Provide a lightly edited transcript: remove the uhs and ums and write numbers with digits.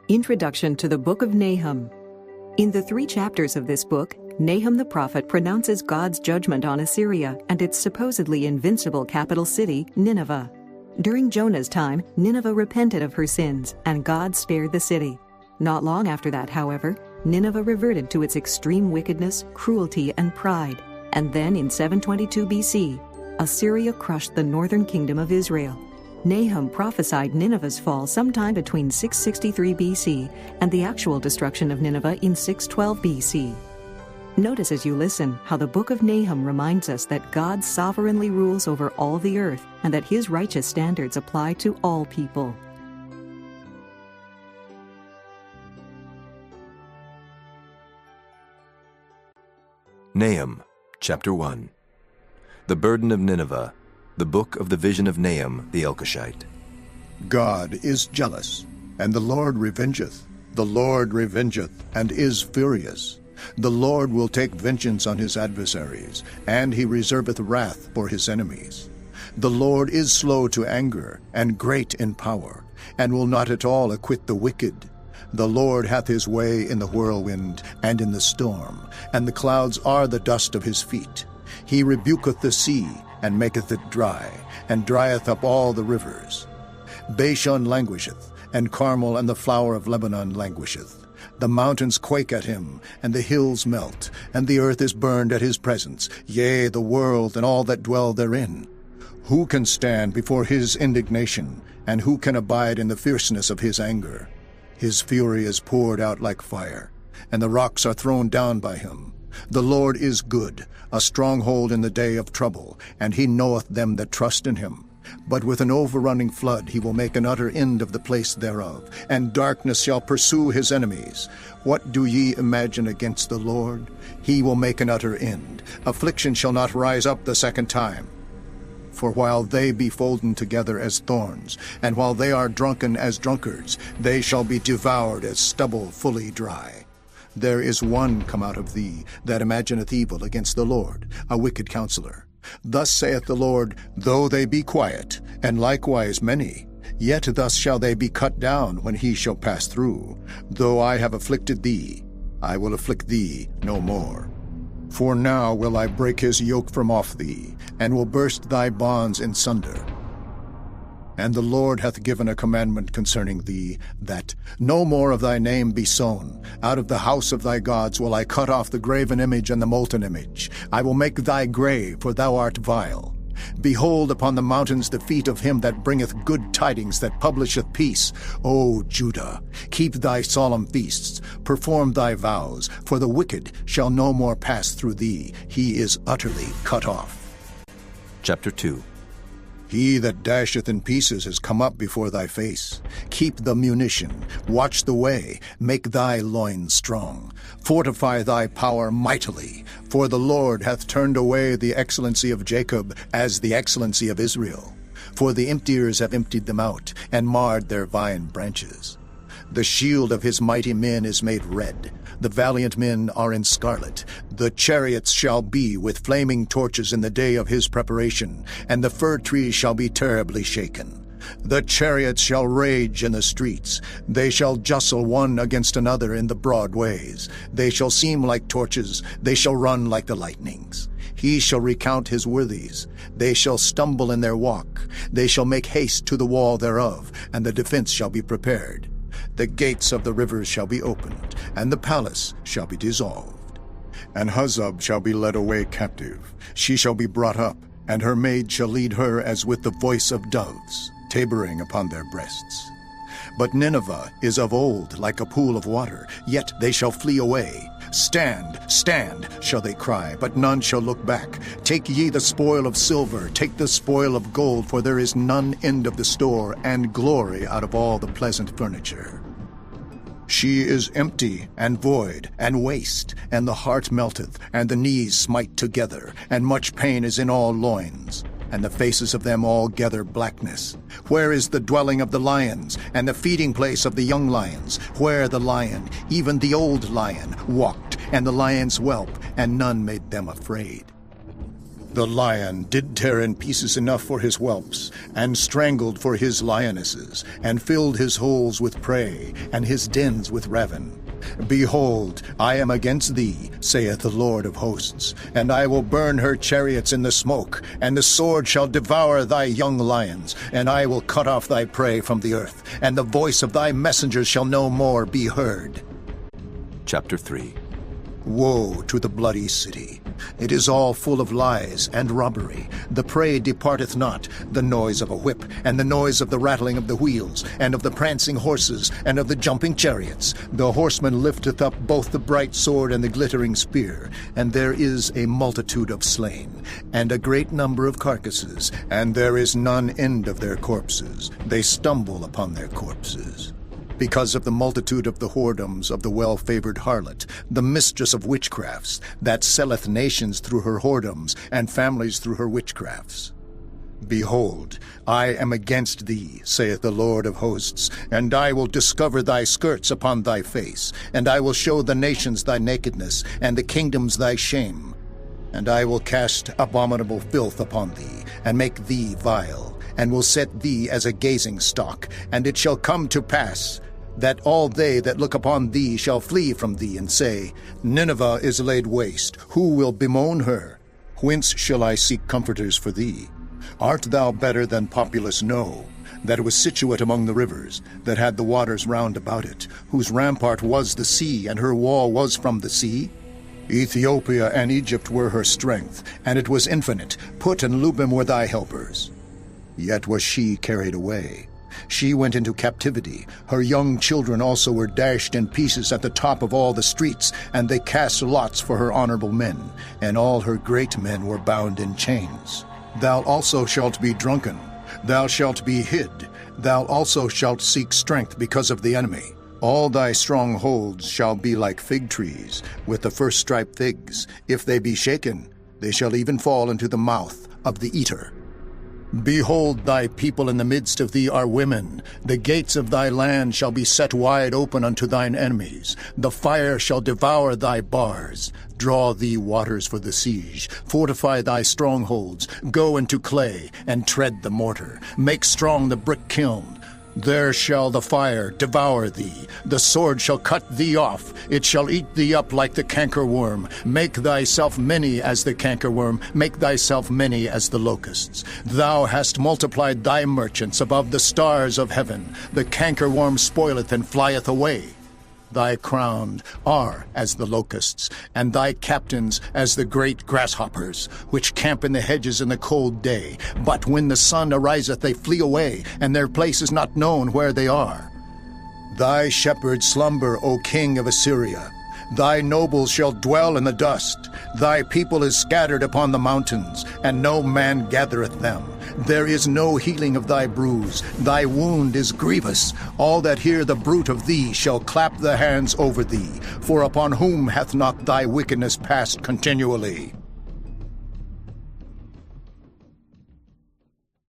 Introduction to the Book of Nahum. In the 3 chapters of this book, Nahum the prophet pronounces God's judgment on Assyria and its supposedly invincible capital city, Nineveh. During Jonah's time, Nineveh repented of her sins, and God spared the city. Not long after that, however, Nineveh reverted to its extreme wickedness, cruelty, and pride. And then in 722 BC, Assyria crushed the northern kingdom of Israel. Nahum prophesied Nineveh's fall sometime between 663 BC and the actual destruction of Nineveh in 612 BC. Notice as you listen how the book of Nahum reminds us that God sovereignly rules over all the earth and that his righteous standards apply to all people. Nahum, chapter 1. The burden of Nineveh, the book of the vision of Nahum the Elkoshite. God is jealous, and the Lord revengeth. The Lord revengeth, and is furious. The Lord will take vengeance on his adversaries, and he reserveth wrath for his enemies. The Lord is slow to anger, and great in power, and will not at all acquit the wicked. The Lord hath his way in the whirlwind and in the storm, and the clouds are the dust of his feet. He rebuketh the sea, and maketh it dry, and drieth up all the rivers. Bashan languisheth, and Carmel and the flower of Lebanon languisheth. The mountains quake at him, and the hills melt, and the earth is burned at his presence, yea, the world and all that dwell therein. Who can stand before his indignation, and who can abide in the fierceness of his anger? His fury is poured out like fire, and the rocks are thrown down by him. The Lord is good, a stronghold in the day of trouble, and he knoweth them that trust in him. But with an overrunning flood he will make an utter end of the place thereof, and darkness shall pursue his enemies. What do ye imagine against the Lord? He will make an utter end. Affliction shall not rise up the second time. For while they be folden together as thorns, and while they are drunken as drunkards, they shall be devoured as stubble fully dry. There is one come out of thee that imagineth evil against the Lord, a wicked counselor. Thus saith the Lord, though they be quiet, and likewise many, yet thus shall they be cut down when he shall pass through. Though I have afflicted thee, I will afflict thee no more. For now will I break his yoke from off thee, and will burst thy bonds in sunder. And the Lord hath given a commandment concerning thee, that no more of thy name be sown. Out of the house of thy gods will I cut off the graven image and the molten image. I will make thy grave, for thou art vile. Behold upon the mountains the feet of him that bringeth good tidings, that publisheth peace. O Judah, keep thy solemn feasts, perform thy vows, for the wicked shall no more pass through thee. He is utterly cut off. Chapter 2. He that dasheth in pieces is come up before thy face. Keep the munition, watch the way, make thy loins strong. Fortify thy power mightily, for the Lord hath turned away the excellency of Jacob as the excellency of Israel. For the emptiers have emptied them out, and marred their vine branches. The shield of his mighty men is made red. The valiant men are in scarlet. The chariots shall be with flaming torches in the day of his preparation, and the fir trees shall be terribly shaken. The chariots shall rage in the streets. They shall justle one against another in the broad ways. They shall seem like torches. They shall run like the lightnings. He shall recount his worthies. They shall stumble in their walk. They shall make haste to the wall thereof, and the defense shall be prepared. The gates of the rivers shall be opened, and the palace shall be dissolved. And Huzzab shall be led away captive. She shall be brought up, and her maid shall lead her as with the voice of doves, tabering upon their breasts. But Nineveh is of old like a pool of water, yet they shall flee away. Stand, stand, shall they cry, but none shall look back. Take ye the spoil of silver, take the spoil of gold, for there is none end of the store, and glory out of all the pleasant furniture. She is empty, and void, and waste, and the heart melteth, and the knees smite together, and much pain is in all loins. And the faces of them all gather blackness. Where is the dwelling of the lions, and the feeding place of the young lions? Where the lion, even the old lion, walked, and the lion's whelp, and none made them afraid? The lion did tear in pieces enough for his whelps, and strangled for his lionesses, and filled his holes with prey, and his dens with ravin. Behold, I am against thee, saith the Lord of hosts, and I will burn her chariots in the smoke, and the sword shall devour thy young lions, and I will cut off thy prey from the earth, and the voice of thy messengers shall no more be heard. Chapter 3. Woe to the bloody city! It is all full of lies and robbery. The prey departeth not, the noise of a whip, and the noise of the rattling of the wheels, and of the prancing horses, and of the jumping chariots. The horseman lifteth up both the bright sword and the glittering spear, and there is a multitude of slain, and a great number of carcasses, and there is none end of their corpses. They stumble upon their corpses. Because of the multitude of the whoredoms of the well-favored harlot, the mistress of witchcrafts, that selleth nations through her whoredoms, and families through her witchcrafts. Behold, I am against thee, saith the Lord of hosts, and I will discover thy skirts upon thy face, and I will show the nations thy nakedness, and the kingdoms thy shame. And I will cast abominable filth upon thee, and make thee vile, and will set thee as a gazing stock. And it shall come to pass that all they that look upon thee shall flee from thee, and say, Nineveh is laid waste, who will bemoan her? Whence shall I seek comforters for thee? Art thou better than populous No, that was situate among the rivers, that had the waters round about it, whose rampart was the sea, and her wall was from the sea? Ethiopia and Egypt were her strength, and it was infinite. Put and Lubim were thy helpers. Yet was she carried away. She went into captivity. Her young children also were dashed in pieces at the top of all the streets, and they cast lots for her honorable men, and all her great men were bound in chains. Thou also shalt be drunken, thou shalt be hid, thou also shalt seek strength because of the enemy. All thy strongholds shall be like fig trees, with the first striped figs. If they be shaken, they shall even fall into the mouth of the eater. Behold, thy people in the midst of thee are women. The gates of thy land shall be set wide open unto thine enemies. The fire shall devour thy bars. Draw thee waters for the siege. Fortify thy strongholds. Go into clay, and tread the mortar. Make strong the brick kiln. There shall the fire devour thee. The sword shall cut thee off. It shall eat thee up like the cankerworm. Make thyself many as the cankerworm. Make thyself many as the locusts. Thou hast multiplied thy merchants above the stars of heaven. The cankerworm spoileth and flieth away. Thy crowned are as the locusts, and thy captains as the great grasshoppers, which camp in the hedges in the cold day. But when the sun ariseth, they flee away, and their place is not known where they are. Thy shepherds slumber, O king of Assyria. Thy nobles shall dwell in the dust. Thy people is scattered upon the mountains, and no man gathereth them. There is no healing of thy bruise. Thy wound is grievous. All that hear the bruit of thee shall clap the hands over thee. For upon whom hath not thy wickedness passed continually?